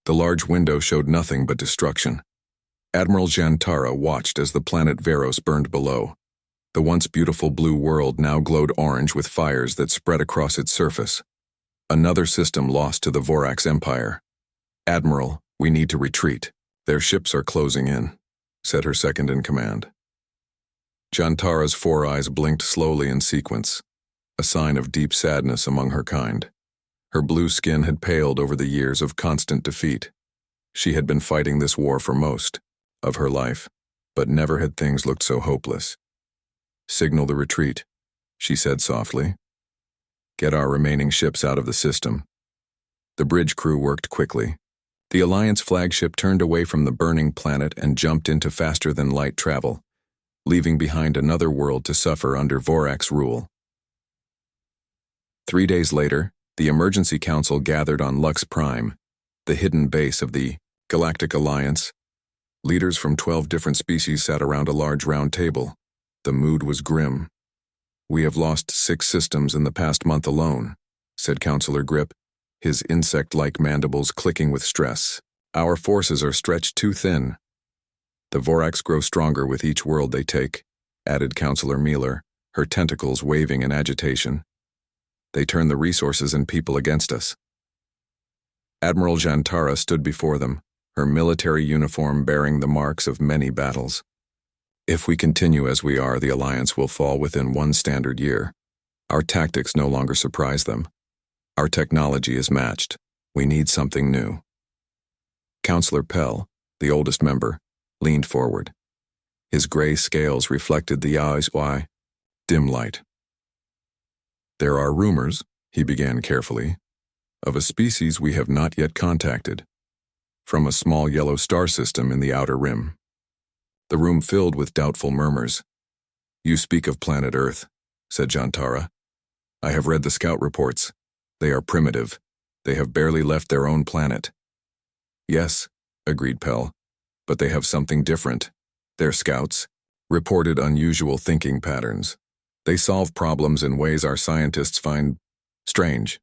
The large window showed nothing but destruction. Admiral Jantara watched as the planet Veros burned below. The once beautiful blue world now glowed orange with fires that spread across its surface. Another system lost to the Vorax Empire. "Admiral, we need to retreat. Their ships are closing in," said her second-in-command. Jantara's 4 eyes blinked slowly in sequence, a sign of deep sadness among her kind. Her blue skin had paled over the years of constant defeat. She had been fighting this war for most of her life, but never had things looked so hopeless. "Signal the retreat," she said softly. "Get our remaining ships out of the system." The bridge crew worked quickly. The Alliance flagship turned away from the burning planet and jumped into faster-than-light travel, leaving behind another world to suffer under Vorax rule. 3 days later, the Emergency Council gathered on Lux Prime, the hidden base of the Galactic Alliance. Leaders from 12 different species sat around a large round table. The mood was grim. "We have lost 6 systems in the past month alone," said Councillor Grip, his insect-like mandibles clicking with stress. "Our forces are stretched too thin." "The Vorax grow stronger with each world they take," added Councillor Mealer, her tentacles waving in agitation. "They turn the resources and people against us." Admiral Jantara stood before them, her military uniform bearing the marks of many battles. "If we continue as we are, the Alliance will fall within 1 standard year. Our tactics no longer surprise them. Our technology is matched. We need something new." Councillor Pell, the oldest member, leaned forward. His gray scales reflected the HFY dim light. "There are rumors," he began carefully, "of a species we have not yet contacted, from a small yellow star system in the outer rim." The room filled with doubtful murmurs. "You speak of planet Earth," said Jantara. "I have read the scout reports. They are primitive. They have barely left their own planet." "Yes," agreed Pell, "but they have something different. Their scouts reported unusual thinking patterns. They solve problems in ways our scientists find strange.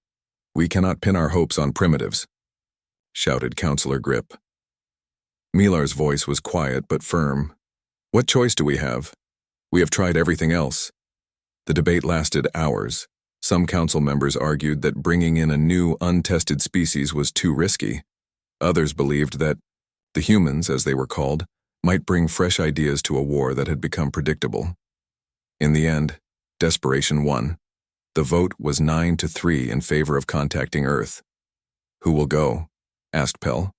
We cannot pin our hopes on primitives," shouted Councillor Grip. Milar's voice was quiet but firm. "What choice do we have? We have tried everything else." The debate lasted hours. Some council members argued that bringing in a new, untested species was too risky. Others believed that the humans, as they were called, might bring fresh ideas to a war that had become predictable. In the end, desperation won. The vote was 9-3 in favor of contacting Earth. "Who will go?" asked Pell.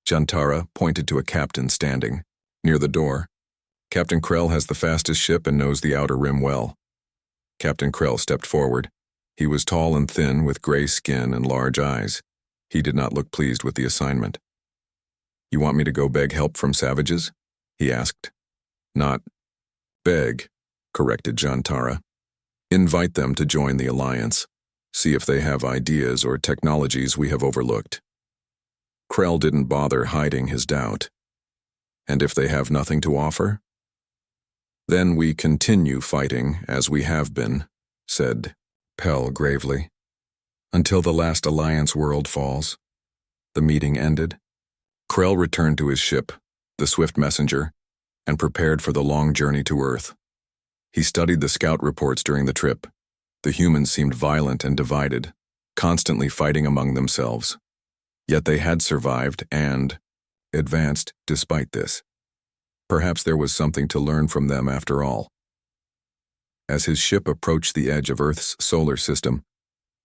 Jantara pointed to a captain standing near the door. "Captain Krell has the fastest ship and knows the outer rim well." Captain Krell stepped forward. He was tall and thin with gray skin and large eyes. He did not look pleased with the assignment. "You want me to go beg help from savages?" he asked. "Not beg," corrected Jantara. "Invite them to join the Alliance. See if they have ideas or technologies we have overlooked." Krell didn't bother hiding his doubt. "And if they have nothing to offer?" "Then we continue fighting as we have been," said Pell gravely, "until the last Alliance world falls." The meeting ended. Krell returned to his ship, the Swift Messenger, and prepared for the long journey to Earth. He studied the scout reports during the trip. The humans seemed violent and divided, constantly fighting among themselves. Yet they had survived and advanced despite this. Perhaps there was something to learn from them after all. As his ship approached the edge of Earth's solar system,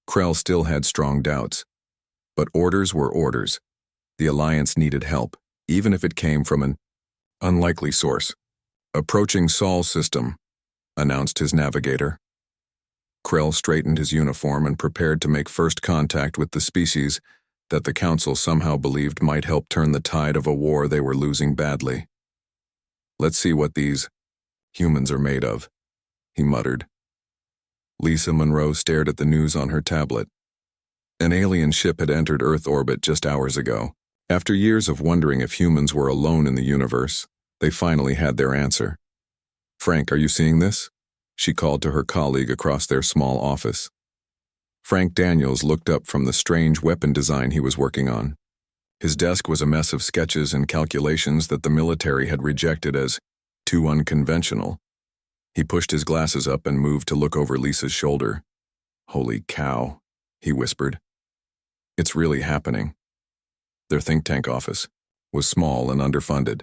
Krell still had strong doubts. But orders were orders. The Alliance needed help, even if it came from an unlikely source. "Approaching Sol system," announced his navigator. Krell straightened his uniform and prepared to make first contact with the species that the Council somehow believed might help turn the tide of a war they were losing badly. "Let's see what these humans are made of," he muttered. Lisa Monroe stared at the news on her tablet. An alien ship had entered Earth orbit just hours ago. After years of wondering if humans were alone in the universe, they finally had their answer. "Frank, are you seeing this?" she called to her colleague across their small office. Frank Daniels looked up from the strange weapon design he was working on. His desk was a mess of sketches and calculations that the military had rejected as too unconventional. He pushed his glasses up and moved to look over Lisa's shoulder. "Holy cow," he whispered. "It's really happening." Their think tank office was small and underfunded.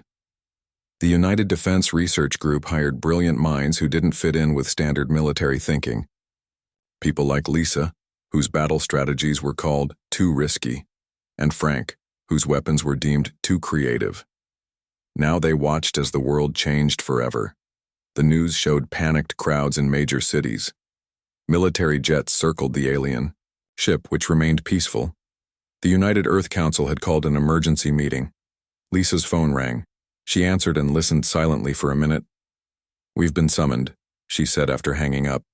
The United Defense Research Group hired brilliant minds who didn't fit in with standard military thinking. People like Lisa, whose battle strategies were called too risky, and Frank, whose weapons were deemed too creative. Now they watched as the world changed forever. The news showed panicked crowds in major cities. Military jets circled the alien ship, which remained peaceful. The United Earth Council had called an emergency meeting. Lisa's phone rang. She answered and listened silently for a minute. "We've been summoned," she said after hanging up.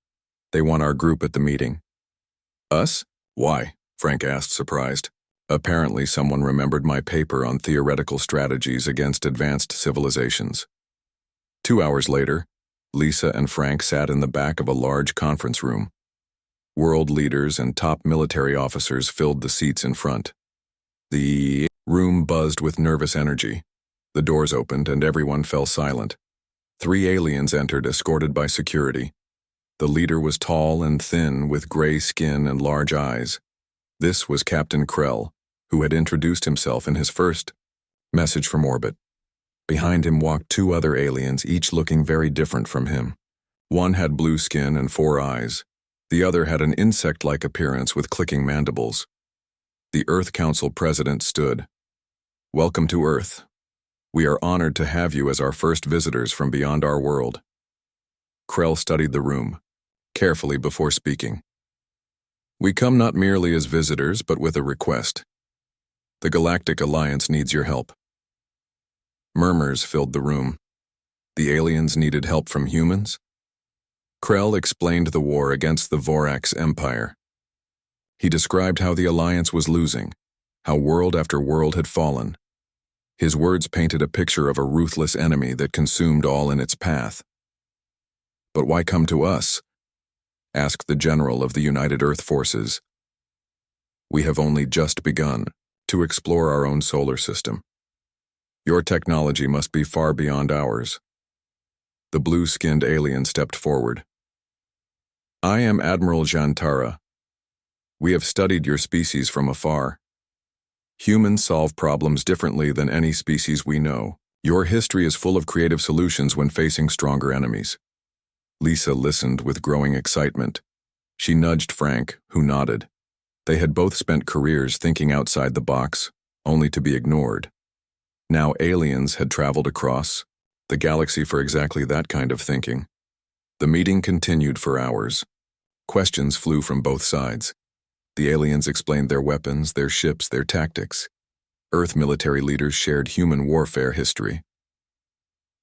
"They want our group at the meeting." "Us? Why?" Frank asked, surprised. "Apparently someone remembered my paper on theoretical strategies against advanced civilizations." 2 hours later, Lisa and Frank sat in the back of a large conference room. World leaders and top military officers filled the seats in front. The room buzzed with nervous energy. The doors opened and everyone fell silent. 3 aliens entered, escorted by security. The leader was tall and thin, with gray skin and large eyes. This was Captain Krell, who had introduced himself in his first message from orbit. Behind him walked 2 other aliens, each looking very different from him. One had blue skin and 4 eyes. The other had an insect-like appearance with clicking mandibles. The Earth Council president stood. "Welcome to Earth. We are honored to have you as our first visitors from beyond our world." Krell studied the room carefully before speaking. "We come not merely as visitors, but with a request. The Galactic Alliance needs your help." Murmurs filled the room. The aliens needed help from humans? Krell explained the war against the Vorax Empire. He described how the Alliance was losing, how world after world had fallen. His words painted a picture of a ruthless enemy that consumed all in its path. "But why come to us?" asked the general of the United Earth Forces. "We have only just begun to explore our own solar system. Your technology must be far beyond ours." The blue-skinned alien stepped forward. "I am Admiral Jantara. We have studied your species from afar. Humans solve problems differently than any species we know. Your history is full of creative solutions when facing stronger enemies." Lisa listened with growing excitement. She nudged Frank, who nodded. They had both spent careers thinking outside the box, only to be ignored. Now aliens had traveled across the galaxy for exactly that kind of thinking. The meeting continued for hours. Questions flew from both sides. The aliens explained their weapons, their ships, their tactics. Earth military leaders shared human warfare history.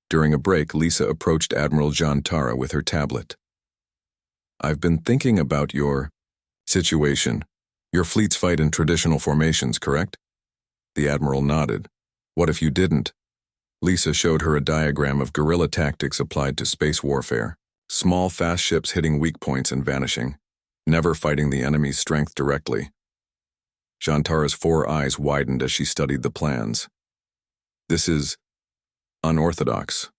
During a break, Lisa approached Admiral Jantara with her tablet. "I've been thinking about your situation. Your fleets fight in traditional formations, correct?" The Admiral nodded. "What if you didn't?" Lisa showed her a diagram of guerrilla tactics applied to space warfare. Small, fast ships hitting weak points and vanishing, never fighting the enemy's strength directly. Jantara's 4 eyes widened as she studied the plans. "This is unorthodox."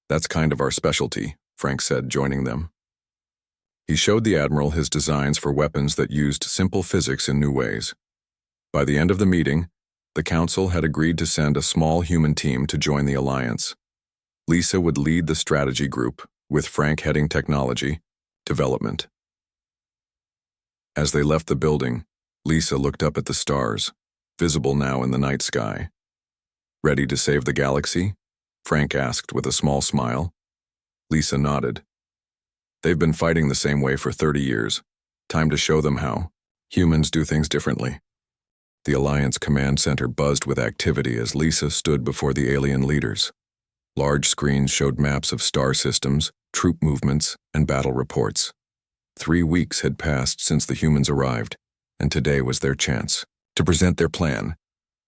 "That's kind of our specialty," Frank said, joining them. He showed the Admiral his designs for weapons that used simple physics in new ways. By the end of the meeting, the Council had agreed to send a small human team to join the Alliance. Lisa would lead the strategy group, with Frank heading technology development. As they left the building, Lisa looked up at the stars, visible now in the night sky. "Ready to save the galaxy?" Frank asked with a small smile. Lisa nodded. "They've been fighting the same way for 30 years. Time to show them how humans do things differently." The Alliance Command Center buzzed with activity as Lisa stood before the alien leaders. Large screens showed maps of star systems, troop movements, and battle reports. 3 weeks had passed since the humans arrived, and today was their chance to present their plan.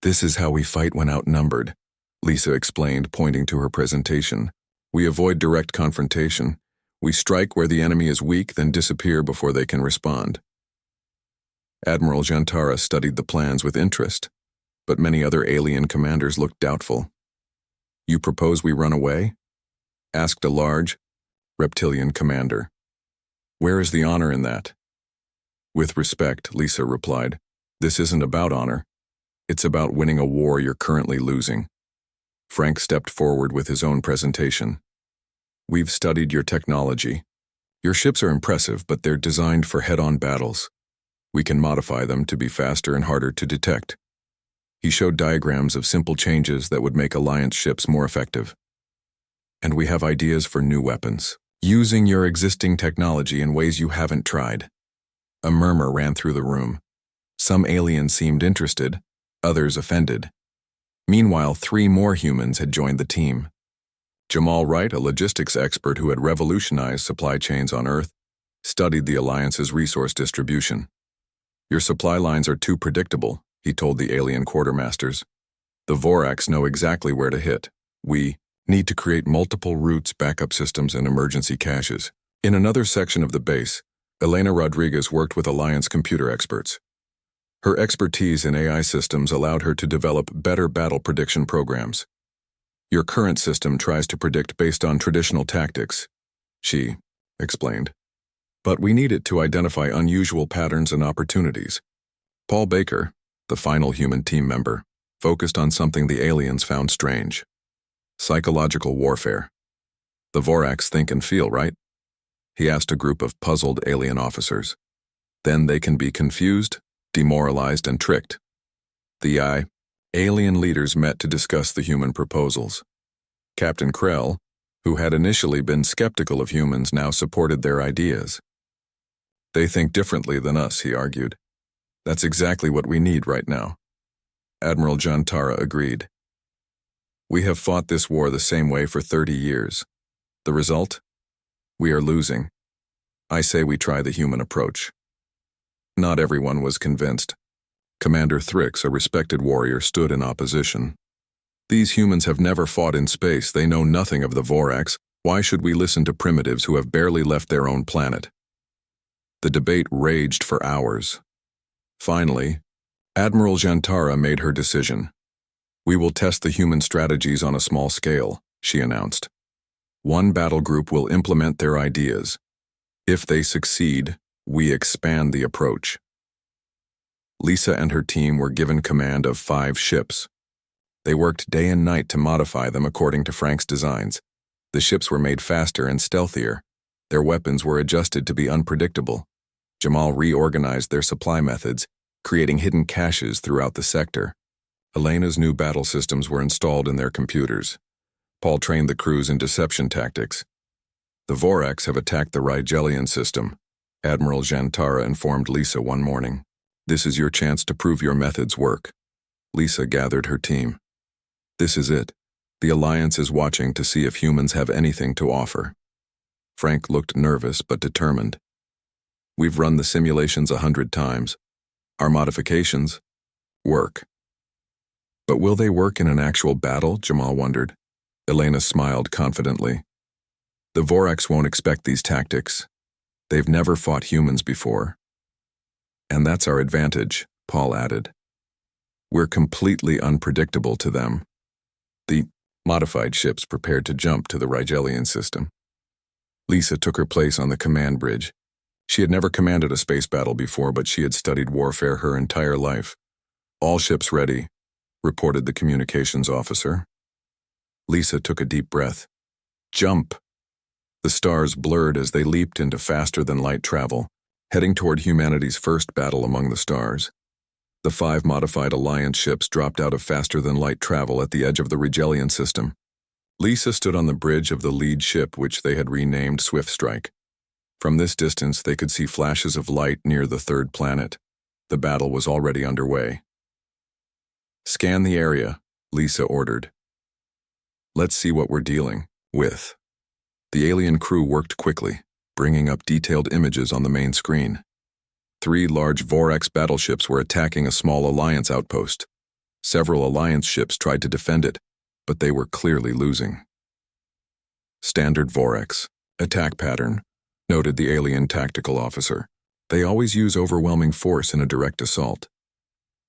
"This is how we fight when outnumbered," Lisa explained, pointing to her presentation. "We avoid direct confrontation. We strike where the enemy is weak, then disappear before they can respond. Admiral Jantara studied the plans with interest, but many other alien commanders looked doubtful. "You propose we run away?" asked a large, reptilian commander. "Where is the honor in that?" "With respect," Lisa replied, "this isn't about honor. It's about winning a war you're currently losing." Frank stepped forward with his own presentation. "We've studied your technology. Your ships are impressive, but they're designed for head-on battles. We can modify them to be faster and harder to detect." He showed diagrams of simple changes that would make Alliance ships more effective. "And we have ideas for new weapons, using your existing technology in ways you haven't tried." A murmur ran through the room. Some aliens seemed interested, others offended. Meanwhile, 3 more humans had joined the team. Jamal Wright, a logistics expert who had revolutionized supply chains on Earth, studied the Alliance's resource distribution. "Your supply lines are too predictable," he told the alien quartermasters. "The Vorax know exactly where to hit. We need to create multiple routes, backup systems, and emergency caches." In another section of the base, Elena Rodriguez worked with Alliance computer experts. Her expertise in AI systems allowed her to develop better battle prediction programs. "Your current system tries to predict based on traditional tactics," she explained. "But we need it to identify unusual patterns and opportunities." Paul Baker, the final human team member, focused on something the aliens found strange: psychological warfare. "The Vorax think and feel, right?" he asked a group of puzzled alien officers. "Then they can be confused, demoralized, and tricked." The alien leaders met to discuss the human proposals. Captain Krell, who had initially been skeptical of humans, now supported their ideas. "They think differently than us," he argued. "That's exactly what we need right now." Admiral Jantara agreed. "We have fought this war the same way for 30 years. The result? We are losing. I say we try the human approach." Not everyone was convinced. Commander Thrix, a respected warrior, stood in opposition. "These humans have never fought in space. They know nothing of the Vorax. Why should we listen to primitives who have barely left their own planet?" The debate raged for hours. Finally, Admiral Jantara made her decision. "We will test the human strategies on a small scale," she announced. "One battle group will implement their ideas. If they succeed, we expand the approach." Lisa and her team were given command of 5 ships. They worked day and night to modify them according to Frank's designs. The ships were made faster and stealthier. Their weapons were adjusted to be unpredictable. Jamal reorganized their supply methods, creating hidden caches throughout the sector. Elena's new battle systems were installed in their computers. Paul trained the crews in deception tactics. "The Vorax have attacked the Rigelian system," Admiral Jantara informed Lisa one morning. "This is your chance to prove your methods work." Lisa gathered her team. "This is it. The Alliance is watching to see if humans have anything to offer." Frank looked nervous but determined. "We've run the simulations 100 times. Our modifications work." "But will they work in an actual battle?" Jamal wondered. Elena smiled confidently. "The Vorax won't expect these tactics. They've never fought humans before." "And that's our advantage," Paul added. "We're completely unpredictable to them." The modified ships prepared to jump to the Rigelian system. Lisa took her place on the command bridge. She had never commanded a space battle before, but she had studied warfare her entire life. "All ships ready," reported the communications officer. Lisa took a deep breath. "Jump!" The stars blurred as they leaped into faster-than-light travel, heading toward humanity's first battle among the stars. The 5 modified Alliance ships dropped out of faster-than-light travel at the edge of the Rigelian system. Lisa stood on the bridge of the lead ship, which they had renamed Swift Strike. From this distance, they could see flashes of light near the 3rd planet. The battle was already underway. "Scan the area," Lisa ordered. "Let's see what we're dealing with." The alien crew worked quickly, bringing up detailed images on the main screen. 3 large Vorax battleships were attacking a small Alliance outpost. Several Alliance ships tried to defend it, but they were clearly losing. "Standard Vorax attack pattern," noted the alien tactical officer. They always use overwhelming force in a direct assault.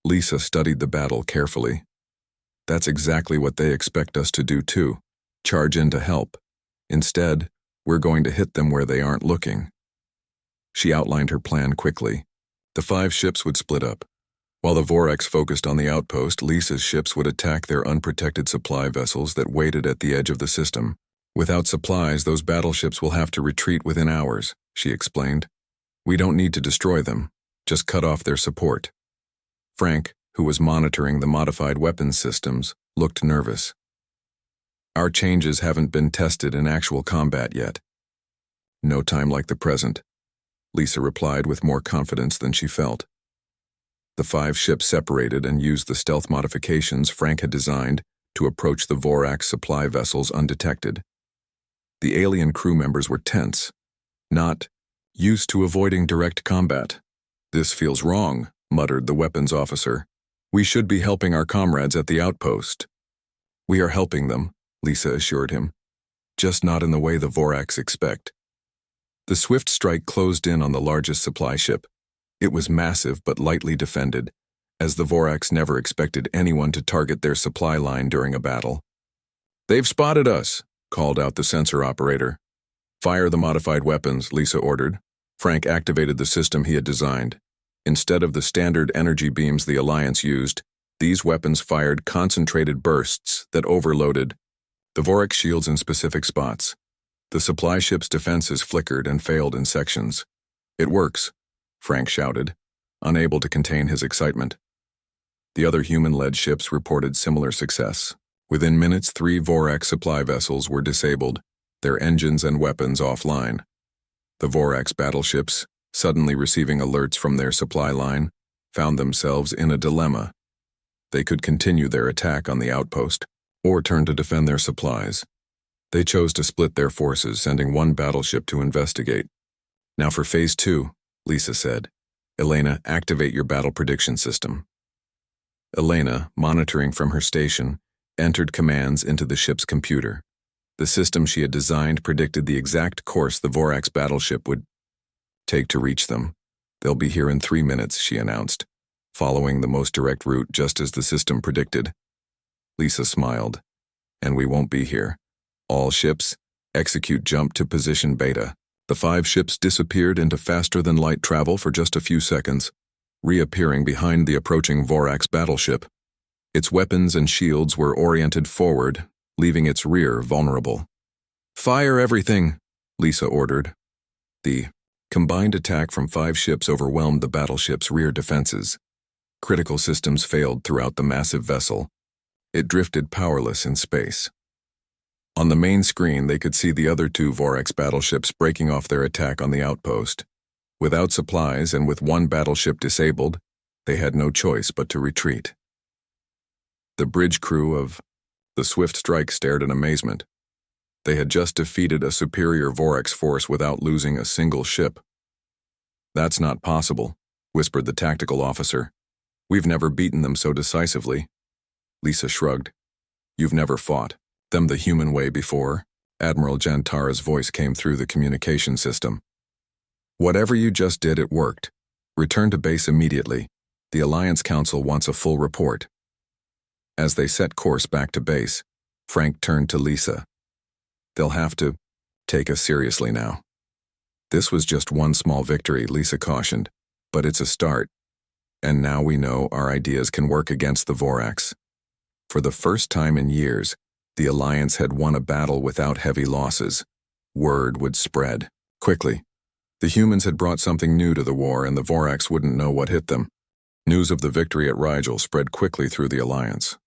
Lisa studied the battle carefully. That's exactly what they expect us to do too. Charge in to help. Instead, we're going to hit them where they aren't looking. She outlined her plan quickly. The 5 ships would split up. While the Vorax focused on the outpost, Lisa's ships would attack their unprotected supply vessels that waited at the edge of the system. Without supplies, those battleships will have to retreat within hours, she explained. We don't need to destroy them, just cut off their support. Frank, who was monitoring the modified weapons systems, looked nervous. Our changes haven't been tested in actual combat yet. No time like the present, Lisa replied with more confidence than she felt. The 5 ships separated and used the stealth modifications Frank had designed to approach the Vorax supply vessels undetected. The alien crew members were tense, not used to avoiding direct combat. This feels wrong, muttered the weapons officer. We should be helping our comrades at the outpost. We are helping them, Lisa assured him, just not in the way the Vorax expect. The swift strike closed in on the largest supply ship. It was massive but lightly defended, as the Vorax never expected anyone to target their supply line during a battle. They've spotted us, called out the sensor operator. Fire the modified weapons, Lisa ordered. Frank activated the system he had designed. Instead of the standard energy beams the Alliance used, these weapons fired concentrated bursts that overloaded the Vorax shields in specific spots. The supply ship's defenses flickered and failed in sections. It works, Frank shouted, unable to contain his excitement. The other human-led ships reported similar success. Within minutes, 3 Vorax supply vessels were disabled, their engines and weapons offline. The Vorax battleships, suddenly receiving alerts from their supply line, found themselves in a dilemma. They could continue their attack on the outpost, or turn to defend their supplies. They chose to split their forces, sending 1 battleship to investigate. Now for Phase 2, Lisa said. Elena, activate your battle prediction system. Elena, monitoring from her station, entered commands into the ship's computer. The system she had designed predicted the exact course the Vorax battleship would take to reach them. They'll be here in 3 minutes, she announced, following the most direct route just as the system predicted. Lisa smiled. And we won't be here. All ships, execute jump to position beta. The 5 ships disappeared into faster-than-light travel for just a few seconds, reappearing behind the approaching Vorax battleship. Its weapons and shields were oriented forward, leaving its rear vulnerable. Fire everything, Lisa ordered. The combined attack from 5 ships overwhelmed the battleship's rear defenses. Critical systems failed throughout the massive vessel. It drifted powerless in space. On the main screen, they could see the other 2 Vorax battleships breaking off their attack on the outpost. Without supplies and with 1 battleship disabled, they had no choice but to retreat. The bridge crew of the Swift Strike stared in amazement. They had just defeated a superior Vorax force without losing a single ship. That's not possible, whispered the tactical officer. We've never beaten them so decisively. Lisa shrugged. You've never fought them the human way before? Admiral Jantara's voice came through the communication system. Whatever you just did, it worked. Return to base immediately. The Alliance Council wants a full report. As they set course back to base, Frank turned to Lisa. They'll have to take us seriously now. This was just one small victory, Lisa cautioned, but it's a start. And now we know our ideas can work against the Vorax. For the first time in years, the Alliance had won a battle without heavy losses. Word would spread quickly. The humans had brought something new to the war, and the Vorax wouldn't know what hit them. News of the victory at Rigel spread quickly through the Alliance.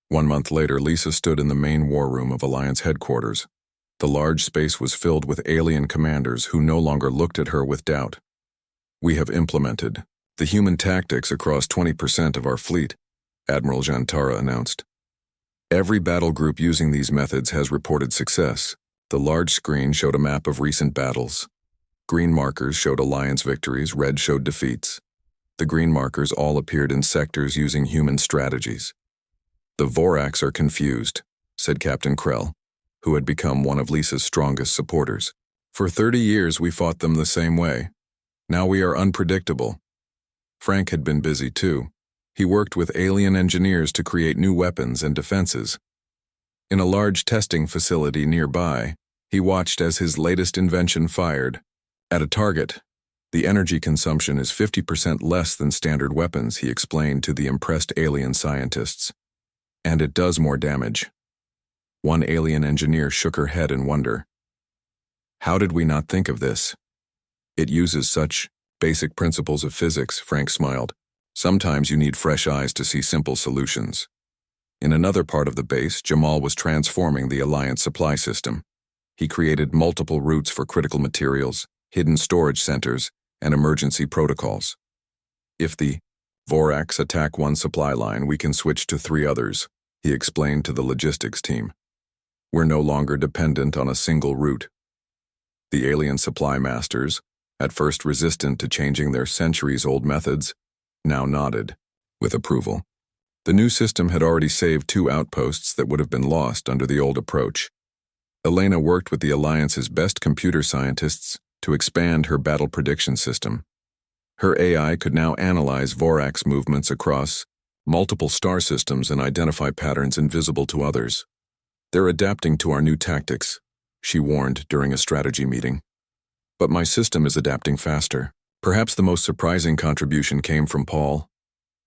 1 month later, Lisa stood in the main war room of Alliance headquarters. The large space was filled with alien commanders who no longer looked at her with doubt. We have implemented the human tactics across 20% of our fleet, Admiral Jantara announced. Every battle group using these methods has reported success. The large screen showed a map of recent battles. Green markers showed Alliance victories, red showed defeats. The green markers all appeared in sectors using human strategies. The Vorax are confused, said Captain Krell, who had become one of Lisa's strongest supporters. For 30 years we fought them the same way. Now we are unpredictable. Frank had been busy too. He worked with alien engineers to create new weapons and defenses. In a large testing facility nearby, he watched as his latest invention fired. At a target, the energy consumption is 50% less than standard weapons, he explained to the impressed alien scientists. And it does more damage. One alien engineer shook her head in wonder. How did we not think of this? It uses such basic principles of physics, Frank smiled. Sometimes you need fresh eyes to see simple solutions. In another part of the base, Jamal was transforming the Alliance supply system. He created multiple routes for critical materials, hidden storage centers, and emergency protocols. If the Vorax attack one supply line, we can switch to 3 others, he explained to the logistics team. We're no longer dependent on a single route. The alien supply masters, at first resistant to changing their centuries-old methods, now nodded with approval. The new system had already saved 2 outposts that would have been lost under the old approach. Elena worked with the Alliance's best computer scientists to expand her battle prediction system. Her AI could now analyze Vorax movements across multiple star systems and identify patterns invisible to others. They're adapting to our new tactics, she warned during a strategy meeting. But my system is adapting faster. Perhaps the most surprising contribution came from Paul.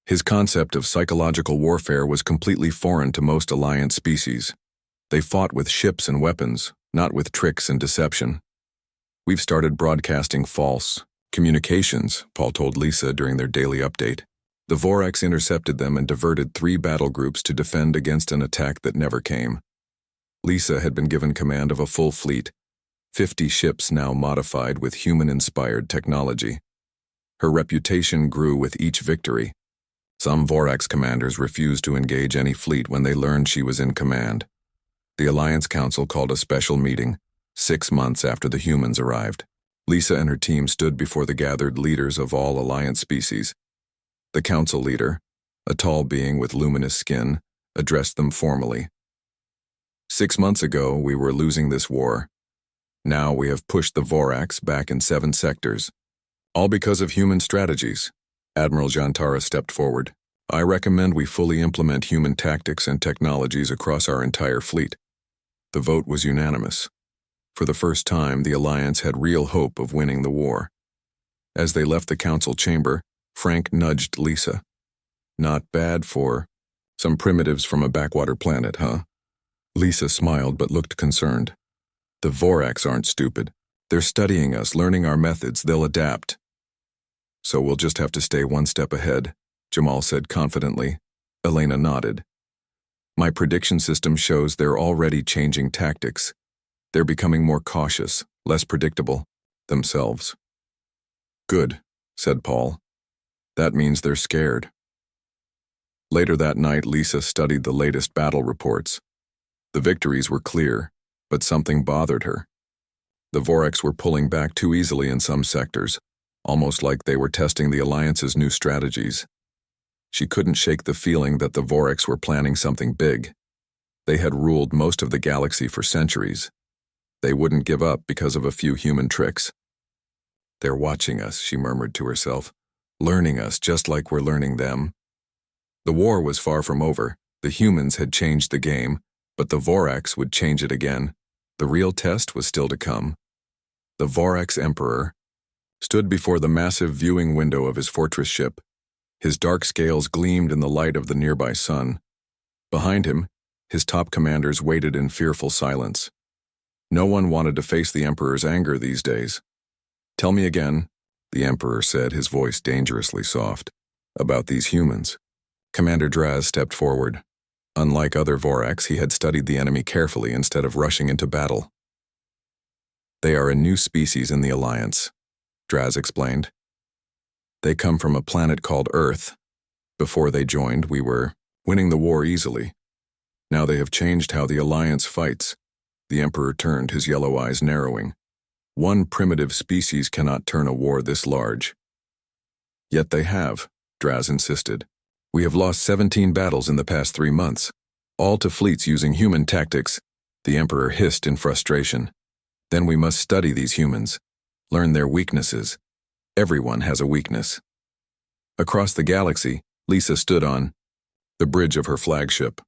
His concept of psychological warfare was completely foreign to most Alliance species. They fought with ships and weapons, not with tricks and deception. We've started broadcasting false communications, Paul told Lisa during their daily update. The Vorax intercepted them and diverted 3 battle groups to defend against an attack that never came. Lisa had been given command of a full fleet, 50 ships now modified with human-inspired technology. Her reputation grew with each victory. Some Vorax commanders refused to engage any fleet when they learned she was in command. The Alliance Council called a special meeting, 6 months after the humans arrived. Lisa and her team stood before the gathered leaders of all Alliance species. The council leader, a tall being with luminous skin, addressed them formally. 6 months ago, we were losing this war. Now we have pushed the Vorax back in 7 sectors. All because of human strategies. Admiral Jantara stepped forward. I recommend we fully implement human tactics and technologies across our entire fleet. The vote was unanimous. For the first time, the Alliance had real hope of winning the war. As they left the council chamber, Frank nudged Lisa. Not bad for some primitives from a backwater planet, huh? Lisa smiled but looked concerned. The Vorax aren't stupid. They're studying us, learning our methods. They'll adapt. So we'll just have to stay one step ahead, Jamal said confidently. Elena nodded. My prediction system shows they're already changing tactics. They're becoming more cautious, less predictable, themselves. Good, said Paul. That means they're scared. Later that night, Lisa studied the latest battle reports. The victories were clear, but something bothered her. The Vorax were pulling back too easily in some sectors, almost like they were testing the Alliance's new strategies. She couldn't shake the feeling that the Vorax were planning something big. They had ruled most of the galaxy for centuries. They wouldn't give up because of a few human tricks. They're watching us, she murmured to herself, learning us just like we're learning them. The war was far from over. The humans had changed the game, but the Vorax would change it again. The real test was still to come. The Vorax Emperor stood before the massive viewing window of his fortress ship. His dark scales gleamed in the light of the nearby sun. Behind him, his top commanders waited in fearful silence. No one wanted to face the Emperor's anger these days. Tell me again, the Emperor said, his voice dangerously soft, about these humans. Commander Draz stepped forward. Unlike other Vorax, he had studied the enemy carefully instead of rushing into battle. They are a new species in the Alliance, Draz explained. They come from a planet called Earth. Before they joined, we were winning the war easily. Now they have changed how the Alliance fights. The Emperor turned, his yellow eyes narrowing. One primitive species cannot turn a war this large. Yet they have, Draz insisted. We have lost 17 battles in the past 3 months, all to fleets using human tactics, the Emperor hissed in frustration. Then we must study these humans, learn their weaknesses. Everyone has a weakness. Across the galaxy, Lisa stood on the bridge of her flagship.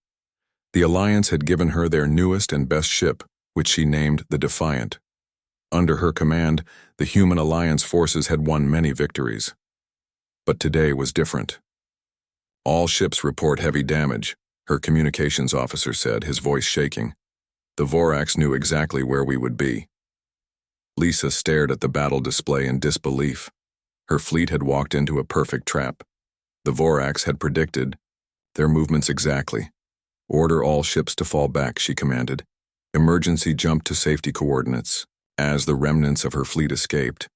The Alliance had given her their newest and best ship, which she named the Defiant. Under her command, the human Alliance forces had won many victories. But today was different. All ships report heavy damage, her communications officer said, his voice shaking. The Vorax knew exactly where we would be. Lisa stared at the battle display in disbelief. Her fleet had walked into a perfect trap. The Vorax had predicted their movements exactly. Order all ships to fall back, she commanded. Emergency jump to safety coordinates. As the remnants of her fleet escaped,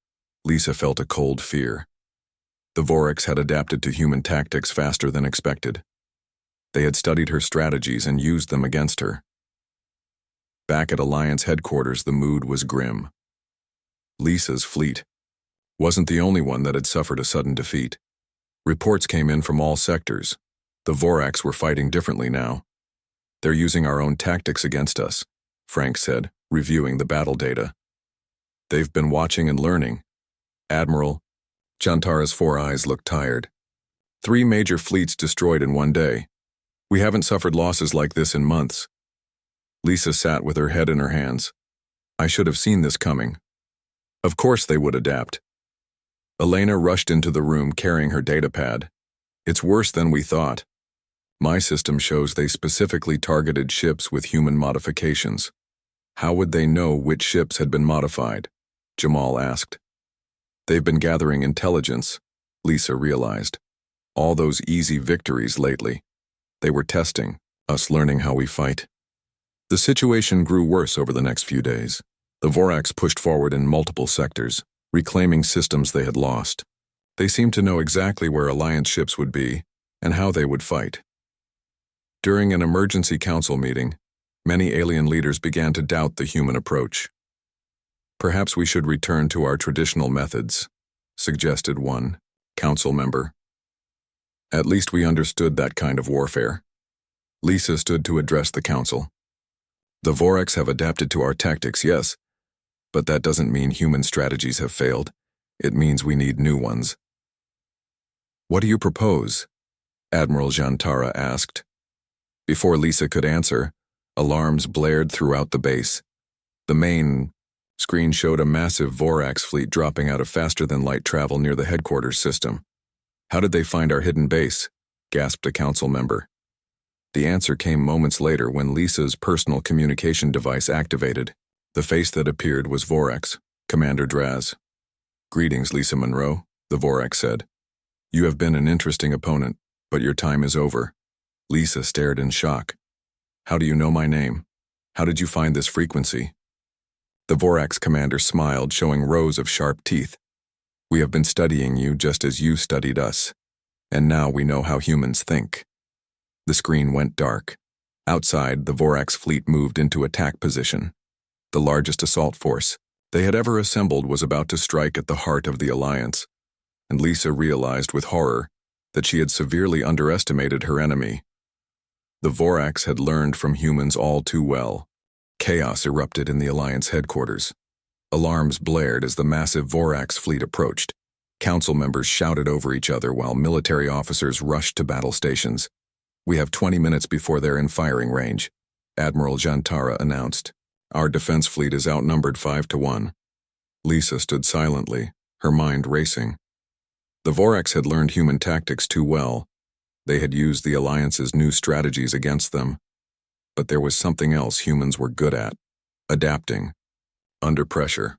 Lisa felt a cold fear. The Vorax had adapted to human tactics faster than expected. They had studied her strategies and used them against her. Back at Alliance headquarters, the mood was grim. Lisa's fleet wasn't the only one that had suffered a sudden defeat. Reports came in from all sectors. The Vorax were fighting differently now. They're using our own tactics against us, Frank said, reviewing the battle data. They've been watching and learning. Admiral Jantara's 4 eyes looked tired. 3 major fleets destroyed in one day. We haven't suffered losses like this in months. Lisa sat with her head in her hands. I should have seen this coming. Of course they would adapt. Elena rushed into the room carrying her datapad. It's worse than we thought. My system shows they specifically targeted ships with human modifications. How would they know which ships had been modified? Jamal asked. They've been gathering intelligence, Lisa realized. All those easy victories lately. They were testing us, learning how we fight. The situation grew worse over the next few days. The Vorax pushed forward in multiple sectors, reclaiming systems they had lost. They seemed to know exactly where Alliance ships would be and how they would fight. During an emergency council meeting, many alien leaders began to doubt the human approach. Perhaps we should return to our traditional methods, suggested one council member. At least we understood that kind of warfare. Lisa stood to address the council. The Vorax have adapted to our tactics, yes, but that doesn't mean human strategies have failed. It means we need new ones. What do you propose? Admiral Jantara asked. Before Lisa could answer, alarms blared throughout the base. The main screen showed a massive Vorax fleet dropping out of faster-than-light travel near the headquarters system. How did they find our hidden base? Gasped a council member. The answer came moments later when Lisa's personal communication device activated. The face that appeared was Vorax, Commander Draz. Greetings, Lisa Monroe, the Vorax said. You have been an interesting opponent, but your time is over. Lisa stared in shock. How do you know my name? How did you find this frequency? The Vorax commander smiled, showing rows of sharp teeth. We have been studying you just as you studied us, and now we know how humans think. The screen went dark. Outside, the Vorax fleet moved into attack position. The largest assault force they had ever assembled was about to strike at the heart of the Alliance, and Lisa realized with horror that she had severely underestimated her enemy. The Vorax had learned from humans all too well. Chaos erupted in the Alliance headquarters. Alarms blared as the massive Vorax fleet approached. Council members shouted over each other while military officers rushed to battle stations. We have 20 minutes before they're in firing range, Admiral Jantara announced. Our defense fleet is outnumbered 5-1. Lisa stood silently, her mind racing. The Vorax had learned human tactics too well. They had used the Alliance's new strategies against them. But there was something else humans were good at: adapting. Under pressure.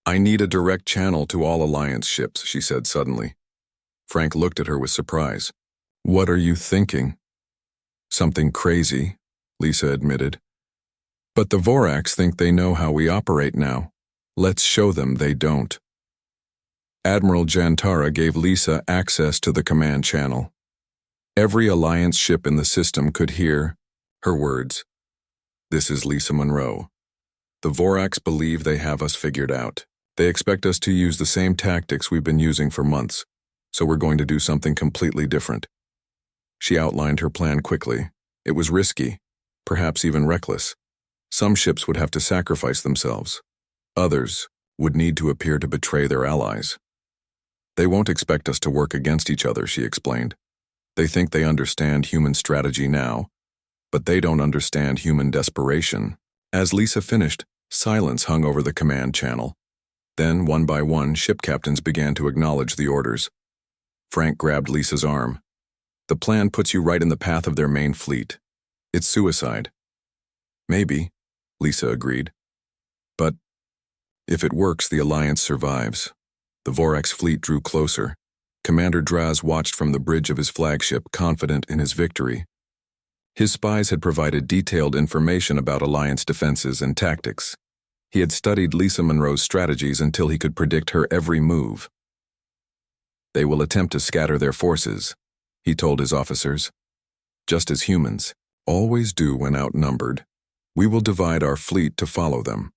I need a direct channel to all Alliance ships, she said suddenly. Frank looked at her with surprise. What are you thinking? Something crazy, Lisa admitted. But the Vorax think they know how we operate now. Let's show them they don't. Admiral Jantara gave Lisa access to the command channel. Every Alliance ship in the system could hear her words. This is Lisa Monroe. The Vorax believe they have us figured out. They expect us to use the same tactics we've been using for months, so we're going to do something completely different. She outlined her plan quickly. It was risky, perhaps even reckless. Some ships would have to sacrifice themselves. Others would need to appear to betray their allies. They won't expect us to work against each other, she explained. They think they understand human strategy now, but they don't understand human desperation. As Lisa finished, silence hung over the command channel. Then, one by one, ship captains began to acknowledge the orders. Frank grabbed Lisa's arm. The plan puts you right in the path of their main fleet. It's suicide. Maybe, Lisa agreed. But if it works, the Alliance survives. The Vorax fleet drew closer. Commander Draz watched from the bridge of his flagship, confident in his victory. His spies had provided detailed information about Alliance defenses and tactics. He had studied Lisa Monroe's strategies until he could predict her every move. They will attempt to scatter their forces, he told his officers. Just as humans always do when outnumbered, we will divide our fleet to follow them.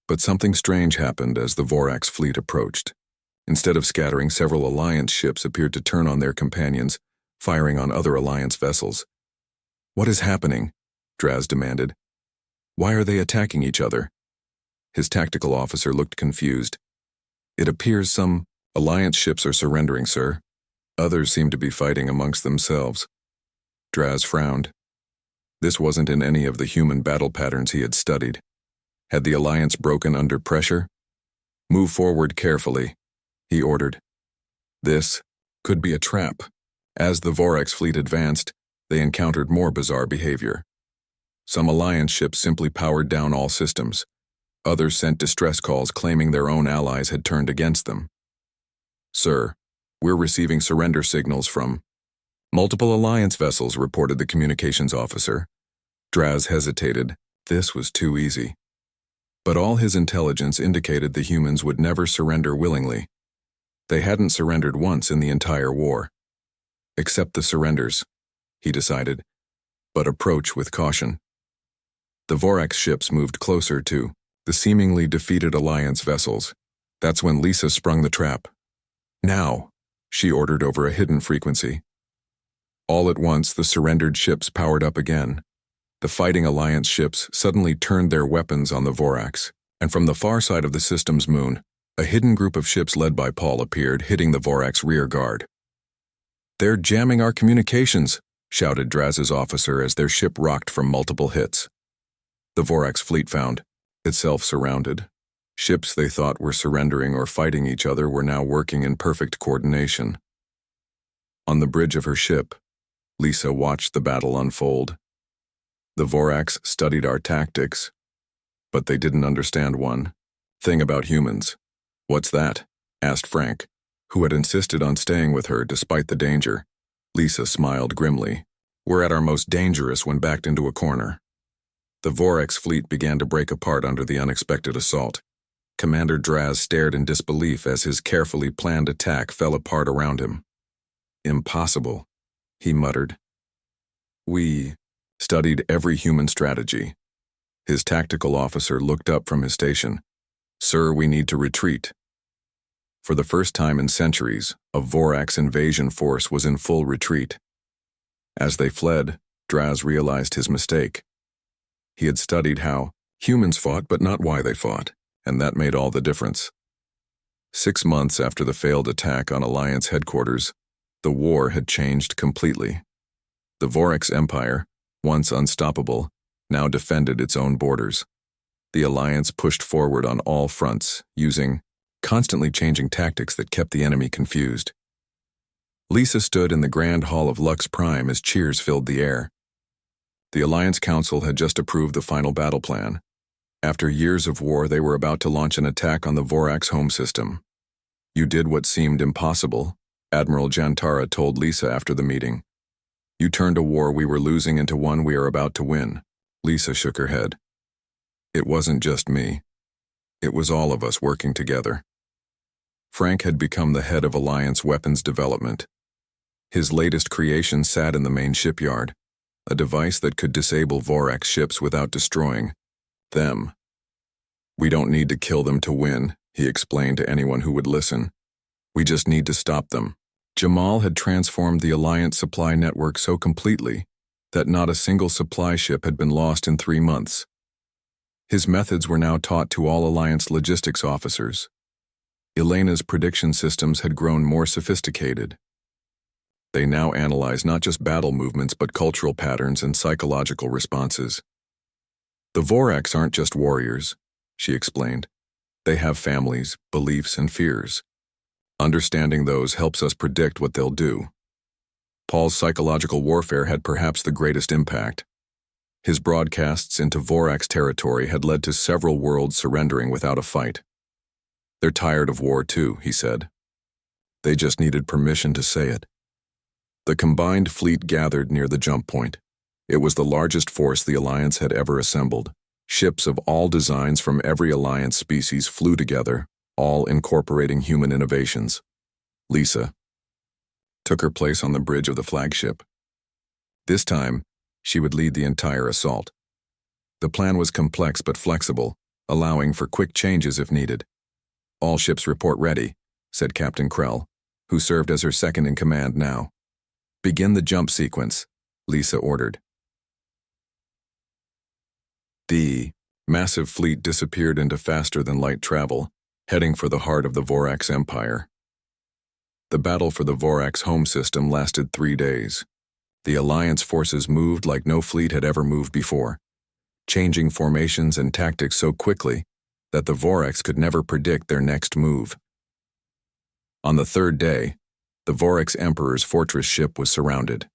But something strange happened as the Vorax fleet approached. Instead of scattering, several Alliance ships appeared to turn on their companions, firing on other Alliance vessels. What is happening? Draz demanded. Why are they attacking each other? His tactical officer looked confused. It appears some Alliance ships are surrendering, sir. Others seem to be fighting amongst themselves. Draz frowned. This wasn't in any of the human battle patterns he had studied. Had the Alliance broken under pressure? Move forward carefully, he ordered. This could be a trap. As the Vorax fleet advanced, they encountered more bizarre behavior. Some Alliance ships simply powered down all systems. Others sent distress calls claiming their own allies had turned against them. Sir, we're receiving surrender signals from multiple Alliance vessels, reported the communications officer. Draz hesitated. This was too easy. But all his intelligence indicated the humans would never surrender willingly. They hadn't surrendered once in the entire war. Accept the surrenders, he decided, but approach with caution. The Vorax ships moved closer to the seemingly defeated Alliance vessels. That's when Lisa sprung the trap. Now, she ordered over a hidden frequency. All at once, the surrendered ships powered up again. The fighting Alliance ships suddenly turned their weapons on the Vorax, and from the far side of the system's moon, a hidden group of ships led by Paul appeared, hitting the Vorax rear guard. They're jamming our communications, shouted Draz's officer as their ship rocked from multiple hits. The Vorax fleet found itself surrounded. Ships they thought were surrendering or fighting each other were now working in perfect coordination. On the bridge of her ship, Lisa watched the battle unfold. The Vorax studied our tactics, but they didn't understand one thing about humans. What's that? Asked Frank, who had insisted on staying with her despite the danger. Lisa smiled grimly. We're at our most dangerous when backed into a corner. The Vorax fleet began to break apart under the unexpected assault. Commander Draz stared in disbelief as his carefully planned attack fell apart around him. Impossible, he muttered. We studied every human strategy. His tactical officer looked up from his station. Sir, we need to retreat. For the first time in centuries, a Vorax invasion force was in full retreat. As they fled, Draz realized his mistake. He had studied how humans fought, but not why they fought, and that made all the difference. 6 months after the failed attack on Alliance headquarters, the war had changed completely. The Vorax Empire, once unstoppable, now defended its own borders. The Alliance pushed forward on all fronts, using constantly changing tactics that kept the enemy confused. Lisa stood in the Grand Hall of Lux Prime as cheers filled the air. The Alliance Council had just approved the final battle plan. After years of war, they were about to launch an attack on the Vorax home system. You did what seemed impossible, Admiral Jantara told Lisa after the meeting. You turned a war we were losing into one we are about to win. Lisa shook her head. It wasn't just me. It was all of us working together. Frank had become the head of Alliance weapons development. His latest creation sat in the main shipyard, a device that could disable Vorax ships without destroying them. We don't need to kill them to win, he explained to anyone who would listen. We just need to stop them. Jamal had transformed the Alliance supply network so completely that not a single supply ship had been lost in 3 months. His methods were now taught to all Alliance logistics officers. Elena's prediction systems had grown more sophisticated. They now analyze not just battle movements but cultural patterns and psychological responses. The Vorax aren't just warriors, she explained. They have families, beliefs, and fears. Understanding those helps us predict what they'll do. Paul's psychological warfare had perhaps the greatest impact. His broadcasts into Vorax territory had led to several worlds surrendering without a fight. They're tired of war too, he said. They just needed permission to say it. The combined fleet gathered near the jump point. It was the largest force the Alliance had ever assembled. Ships of all designs from every Alliance species flew together, all incorporating human innovations. Lisa took her place on the bridge of the flagship. This time, she would lead the entire assault. The plan was complex but flexible, allowing for quick changes if needed. "All ships report ready," said Captain Krell, who served as her second-in-command now. "Begin the jump sequence," Lisa ordered. The massive fleet disappeared into faster-than-light travel, heading for the heart of the Vorax Empire. The battle for the Vorax home system lasted 3 days. The Alliance forces moved like no fleet had ever moved before, changing formations and tactics so quickly that the Vorax could never predict their next move. On the 3rd day, the Vorax Emperor's fortress ship was surrounded.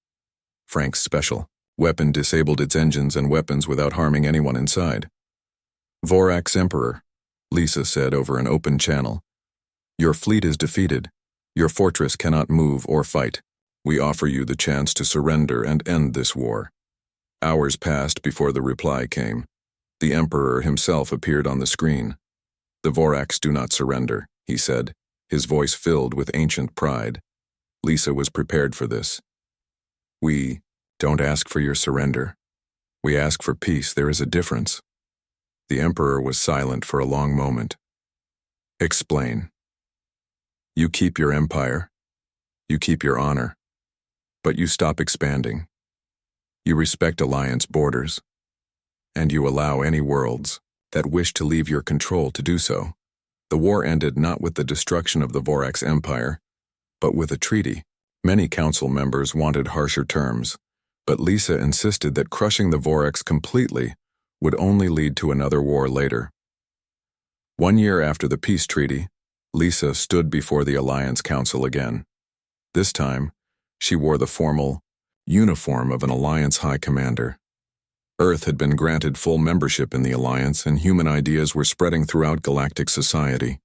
Frank's special weapon disabled its engines and weapons without harming anyone inside. "Vorax Emperor," Lisa said over an open channel. "Your fleet is defeated. Your fortress cannot move or fight. We offer you the chance to surrender and end this war." Hours passed before the reply came. The Emperor himself appeared on the screen. "The Vorax do not surrender," he said, his voice filled with ancient pride. Lisa was prepared for this. "We don't ask for your surrender. We ask for peace. There is a difference." The Emperor was silent for a long moment. "Explain." "You keep your empire. You keep your honor. But you stop expanding. You respect Alliance borders. And you allow any worlds that wish to leave your control to do so." The war ended not with the destruction of the Vorax Empire, but with a treaty. Many council members wanted harsher terms, but Lisa insisted that crushing the Vorax completely would only lead to another war later. 1 year after the peace treaty, Lisa stood before the Alliance Council again. This time, she wore the formal uniform of an Alliance High Commander. Earth had been granted full membership in the Alliance, and human ideas were spreading throughout galactic society.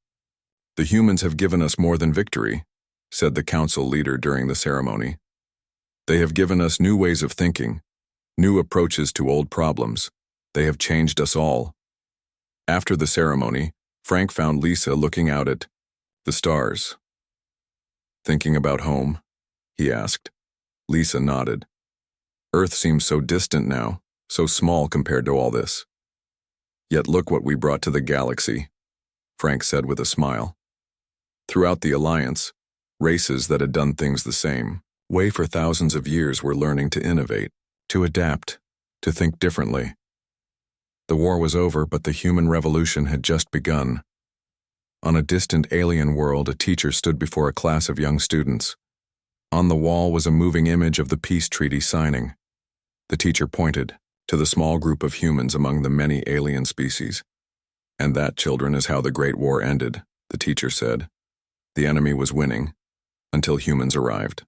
"The humans have given us more than victory," said the council leader during the ceremony. "They have given us new ways of thinking, new approaches to old problems. They have changed us all." After the ceremony, Frank found Lisa looking out at the stars. "Thinking about home?" he asked. Lisa nodded. "Earth seems so distant now, so small compared to all this. Yet look what we brought to the galaxy," Frank said with a smile. Throughout the Alliance, races that had done things the same way for thousands of years were learning to innovate, to adapt, to think differently. The war was over, but the human revolution had just begun. On a distant alien world, a teacher stood before a class of young students. On the wall was a moving image of the peace treaty signing. The teacher pointed to the small group of humans among the many alien species. "And that, children, is how the Great War ended," the teacher said. "The enemy was winning, until humans arrived."